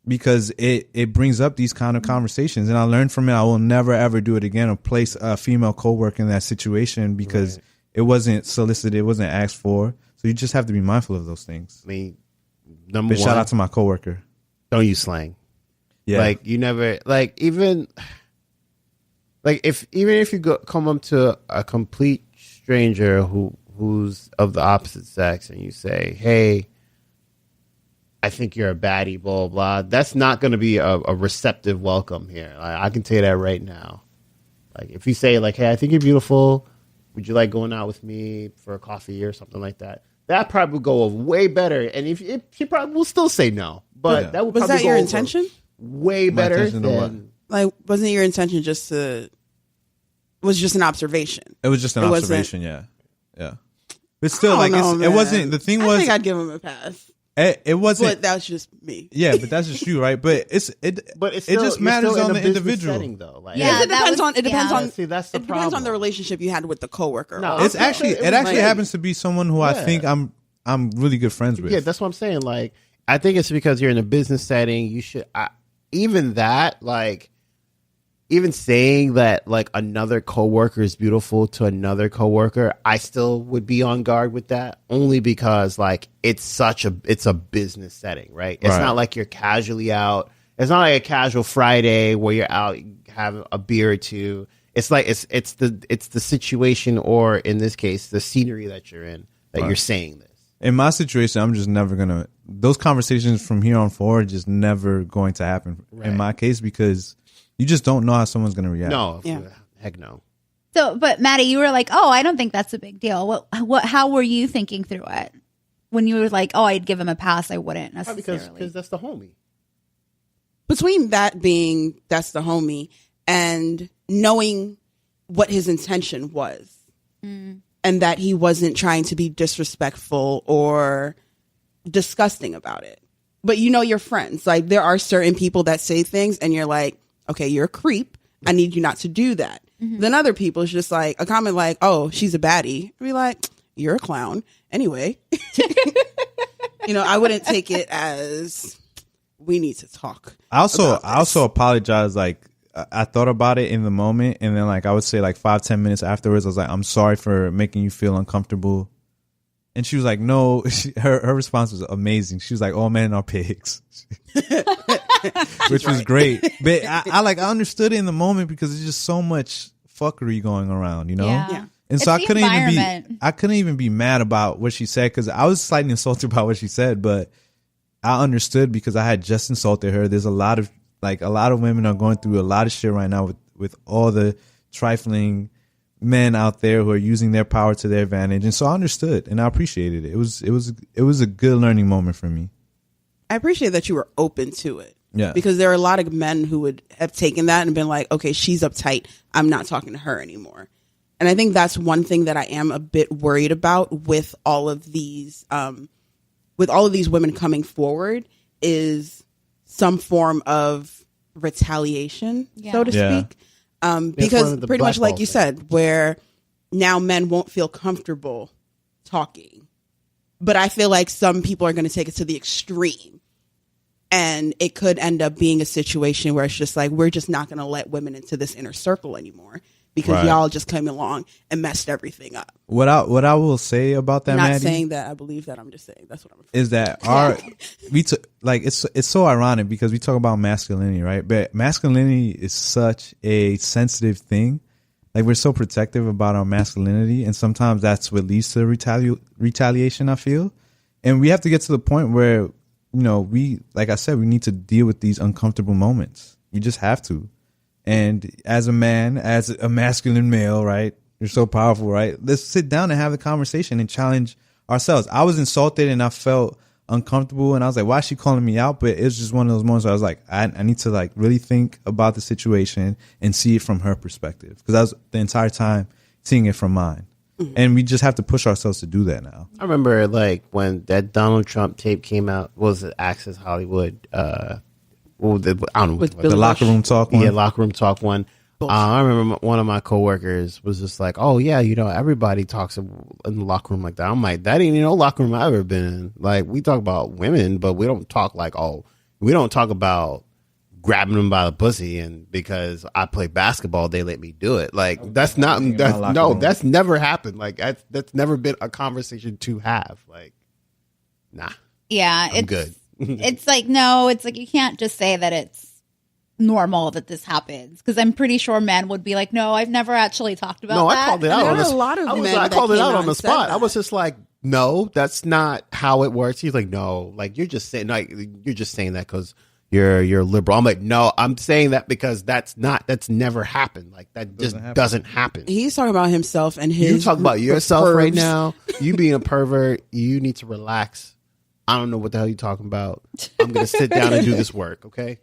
Because it brings up these kind of conversations. And I learned from it. I will never, ever do it again or place a female coworker in that situation because it wasn't solicited. It wasn't asked for. So you just have to be mindful of those things. I mean, number one. Shout out to my coworker. Don't use slang. Yeah. Like, you never, like, even if you come up to a complete stranger who's of the opposite sex and you say, hey, I think you're a baddie, blah, blah, blah. That's not going to be a receptive welcome here. Like, I can tell you that right now. Like, if you say, like, hey, I think you're beautiful. Would you like going out with me for a coffee or something like that? That probably would go way better. And if she probably will still say no. But that would was probably that your over. intention? way My better intention to what? than. Like, wasn't your intention was just an observation? It was just an It wasn't- observation. Yeah. But still, I like, don't know, it man. wasn't. The thing I was, think I'd give him a pass, it wasn't. but that's just me. Yeah, but that's just you, right? But But it's it still, just you're matters still in on a the business individual. setting, though. Like, Yeah, it depends on. It depends yeah. on. See, that's the It depends on problem. the relationship you had with the coworker. No, It's Okay, actually it it was actually like- happens to be someone who I Yeah. think I'm really good friends with. Yeah, that's what I'm saying. Like, I think it's because you're in a business setting. You should even that, like, even saying that like another coworker is beautiful to another coworker, I still would be on guard with that, only because like it's a business setting, right? It's Right. not like you're casually out. It's not like a casual Friday where you're out having a beer or two. It's like it's the situation, or in this case, the scenery that you're in that Right. you're saying this. In my situation, I'm just never gonna. Those conversations from here on forward are just never going to happen Right. in my case, because you just don't know how someone's gonna react. No, Yeah. heck no. So, but Maddie, you were like, "Oh, I don't think that's a big deal." How were you thinking through it when you were like, "Oh, I'd give him a pass. I wouldn't necessarily." Because that's the homie. Between that being that's the homie and knowing what his intention was, and that he wasn't trying to be disrespectful or disgusting about it. But you know your friends. Like, there are certain people that say things and you're like, okay, you're a creep. I need you not to do that. Then other people, it's just like a comment like, oh, she's a baddie. I'd be like, you're a clown. Anyway. I wouldn't take it as we need to talk. I also about this. apologize. Like, I thought about it in the moment, and then like I would say like 5-10 minutes afterwards, I was like, I'm sorry for making you feel uncomfortable. And she was like, no. Her response was amazing. She was like, all men are pigs. Which was great. But I understood it in the moment because there's just so much fuckery going around, you know? Yeah. Yeah. And It's so the environment. I couldn't even be mad about what she said, because I was slightly insulted about what she said, but I understood because I had just insulted her. There's a lot of women are going through a lot of shit right now with all the trifling men out there who are using their power to their advantage. And so I understood and I appreciated it. It was a good learning moment for me. I appreciate that you were open to it. Yeah. Because there are a lot of men who would have taken that and been like, okay, she's uptight. I'm not talking to her anymore. And I think that's one thing that I am a bit worried about with all of these women coming forward is some form of retaliation, so to Yeah. speak. one Because of the pretty much like blackball you said, where now men won't feel comfortable talking. But I feel like some people are going to take it to the extreme. And it could end up being a situation where it's just like, we're just not going to let women into this inner circle anymore because Right. y'all just came along and messed everything up. What I will say about that, Not Maddie, saying that I believe that. I'm just saying that's what I'm. is that it's so ironic because we talk about masculinity, right? But masculinity is such a sensitive thing. Like, we're so protective about our masculinity, and sometimes that's what leads to retaliation, I feel. And we have to get to the point where, we, like I said, we need to deal with these uncomfortable moments. You just have to. And as a man, as a masculine male, right? You're so powerful, right? Let's sit down and have a conversation and challenge ourselves. I was insulted and I felt uncomfortable, and I was like, why is she calling me out? But it's just one of those moments where I was like, I need to like really think about the situation and see it from her perspective, because I was the entire time seeing it from mine. And we just have to push ourselves to do that now. I remember like when that Donald Trump tape came out. What was it? Access Hollywood. I don't know. With what Billy The locker room talk one. Yeah, locker room talk one. I remember one of my coworkers was just like, "Oh yeah, everybody talks in the locker room like that." I'm like, "That ain't no locker room I've ever been in. Like, we talk about women, but we don't talk like we don't talk about grabbing them by the pussy and because I play basketball they let me do it. Like, that's not that's never happened. Like, that's never been a conversation to have. Like, nah, Yeah, I'm good. It's like, no, it's like you can't just say that it's normal that this happens, because I'm pretty sure men would be like, no, I've never actually talked about No, that. I called it out There on are the a lot of men I that called it came out out on the and said spot. I that. was just like, no, that's not how it works. He's like, no, like you're just saying that because you're liberal. I'm like, no, I'm saying that because that's never happened. Like, that just doesn't happen. He's talking about himself and his. You talk about group of yourself right pervs. now. You being a pervert, you need to relax. I don't know what the hell you're talking about. I'm gonna sit down and do this work, okay?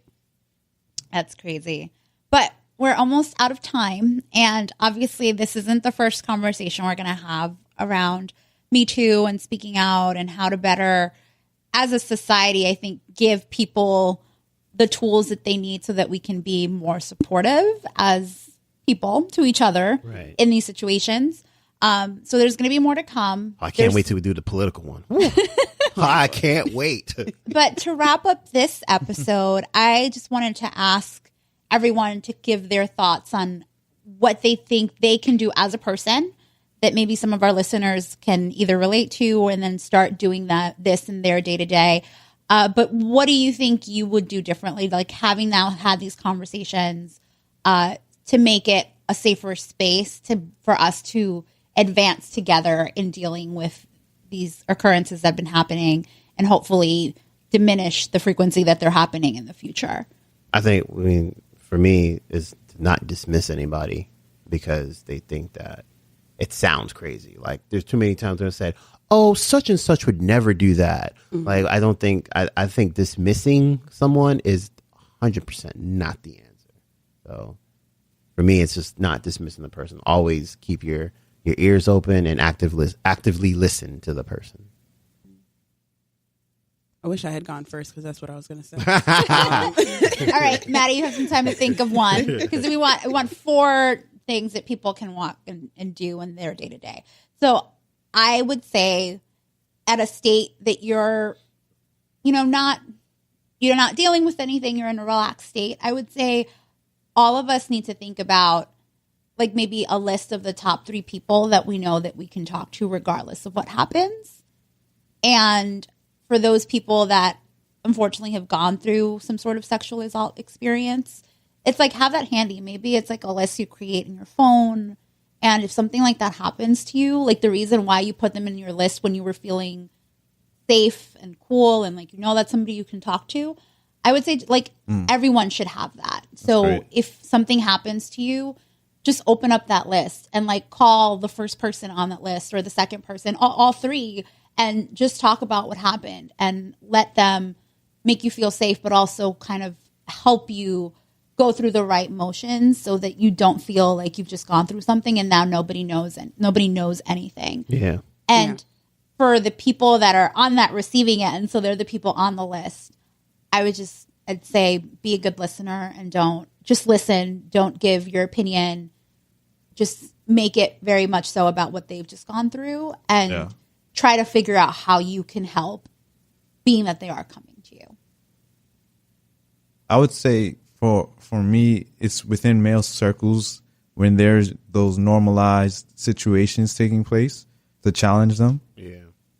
That's crazy. But we're almost out of time. And obviously, this isn't the first conversation we're going to have around Me Too and speaking out and how to better, as a society, I think, give people the tools that they need so that we can be more supportive as people to each other in these situations. So there's going to be more to come. I can't wait till we do the political one. I can't wait. But to wrap up this episode, I just wanted to ask everyone to give their thoughts on what they think they can do as a person that maybe some of our listeners can either relate to and then start doing this in their day-to-day. But what do you think you would do differently, like having now had these conversations to make it a safer space for us to advance together in dealing with these occurrences that have been happening and hopefully diminish the frequency that they're happening in the future? I mean, for me, is to not dismiss anybody because they think that it sounds crazy. Like, there's too many times when I said, oh, such and such would never do that. Mm-hmm. Like, I think dismissing someone is 100% not the answer. So for me, it's just not dismissing the person. Always keep your ears open and actively listen to the person. I wish I had gone first because that's what I was going to say. All right, Maddie, you have some time to think of one because we want 4 things that people can walk and do in their day to day. So I would say at a state that you're not dealing with anything, you're in a relaxed state, I would say all of us need to think about like maybe a list of the top 3 people that we know that we can talk to regardless of what happens. And for those people that unfortunately have gone through some sort of sexual assault experience, it's like have that handy. Maybe it's like a list you create in your phone. And if something like that happens to you, like the reason why you put them in your list when you were feeling safe and cool and like, that's somebody you can talk to, I would say like everyone should have that. So great. If something happens to you, just open up that list and like call the first person on that list or the second person, all 3, and just talk about what happened and let them make you feel safe, but also kind of help you go through the right motions so that you don't feel like you've just gone through something and now nobody knows anything. Yeah. And for the people that are on that receiving end, so they're the people on the list, I'd say be a good listener and don't just listen. Don't give your opinion. Just make it very much so about what they've just gone through and try to figure out how you can help, being that they are coming to you. I would say for me, it's within male circles when there's those normalized situations taking place to challenge them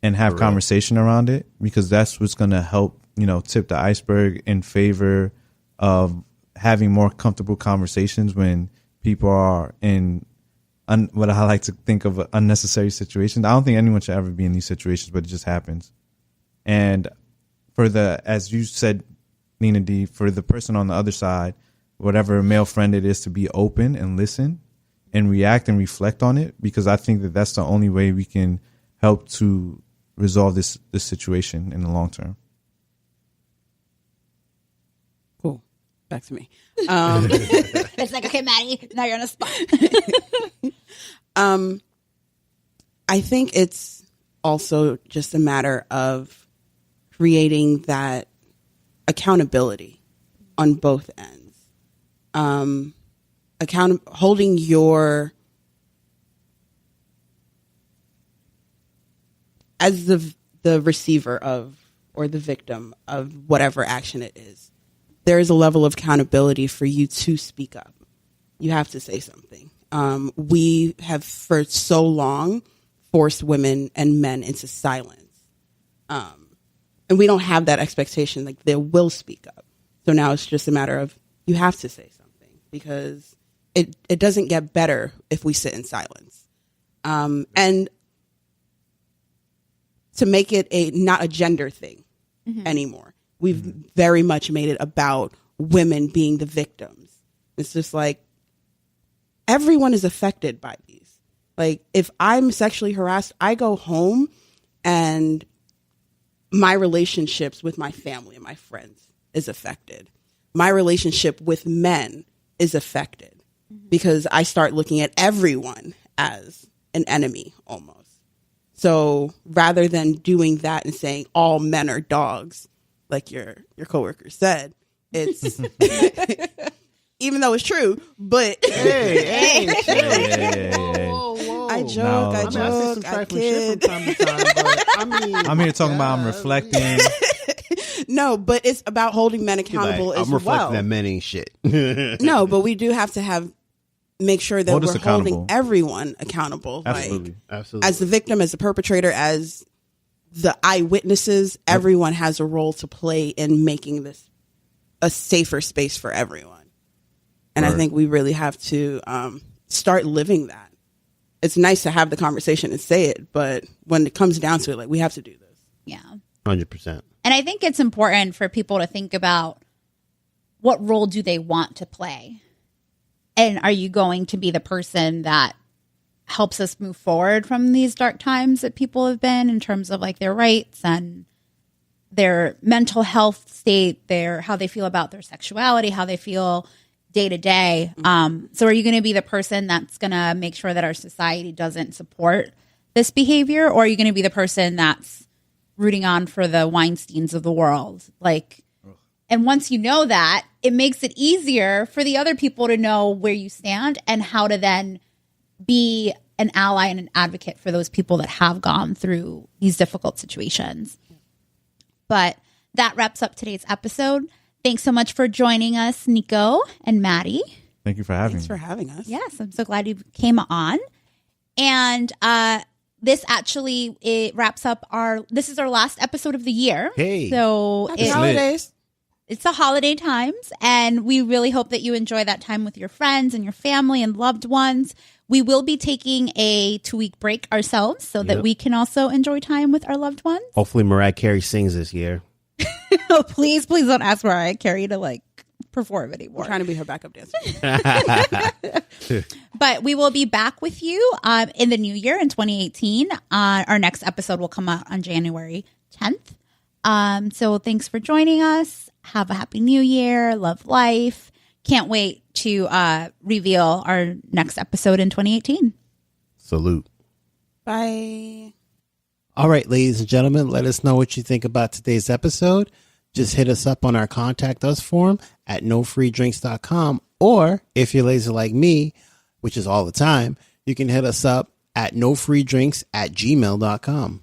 and have conversation around it, because that's what's going to help, tip the iceberg in favor of having more comfortable conversations when people are in what I like to think of unnecessary situations. I don't think anyone should ever be in these situations, but it just happens. And as you said, Nina D, for the person on the other side, whatever male friend it is, to be open and listen and react and reflect on it, because I think that that's the only way we can help to resolve this situation in the long term. Cool. Back to me. It's like, okay, Maddie, now you're on a spot. I think it's also just a matter of creating that accountability on both ends. Holding your, as the receiver of, or the victim of whatever action it is, there is a level of accountability for you to speak up. You have to say something. We have for so long forced women and men into silence. And we don't have that expectation, like they will speak up. So now it's just a matter of you have to say something, because it doesn't get better if we sit in silence. And to make it not a gender thing anymore. We've very much made it about women being the victims. It's just like everyone is affected by these. Like if I'm sexually harassed, I go home and my relationships with my family and my friends is affected. my relationship with men is affected because I start looking at everyone as an enemy almost. So rather than doing that and saying all men are dogs, like your coworker said, it's even though it's true, but Hey. I joke, No. I I mean, joke, I kid. From time to time, but I'm here talking about I'm reflecting. No, but it's about holding men accountable like, as I'm reflecting well. that men ain't shit. No, but we do have to make sure that Hold us we're holding accountable. everyone accountable. Absolutely. Absolutely. As the victim, as the perpetrator, as the eyewitnesses, everyone has a role to play in making this a safer space for everyone. And I think we really have to start living that. It's nice to have the conversation and say it, but when it comes down to it, like, we have to do this. Yeah. 100%. And I think it's important for people to think about what role do they want to play? And are you going to be the person that helps us move forward from these dark times that people have been in terms of like their rights and their mental health state, how they feel about their sexuality, how they feel day to day. So are you going to be the person that's going to make sure that our society doesn't support this behavior? Or are you going to be the person that's rooting on for the Weinsteins of the world? And once you know that, it makes it easier for the other people to know where you stand and how to then be an ally and an advocate for those people that have gone through these difficult situations. But that wraps up today's episode. Thanks so much for joining us, Nico and Maddie. Thank you for having Thanks me. for having us. Yes, I'm so glad you came on. And this actually, it wraps up this is our last episode of the year. Hey. So Happy holidays. it's the holiday times, and we really hope that you enjoy that time with your friends and your family and loved ones. We will be taking a 2-week break ourselves so that we can also enjoy time with our loved ones. Hopefully Mariah Carey sings this year. Oh, please don't ask Mariah Carey to perform anymore. We're trying to be her backup dancer. But we will be back with you in the new year in 2018. Our next episode will come out on January 10th. So thanks for joining us. Have a happy new year. Love life. Can't wait to reveal our next episode in 2018. Salute. Bye. All right, ladies and gentlemen, let us know what you think about today's episode. Just hit us up on our Contact Us form at NoFreeDrinks.com. Or if you're lazy like me, which is all the time, you can hit us up at NoFreeDrinks@gmail.com.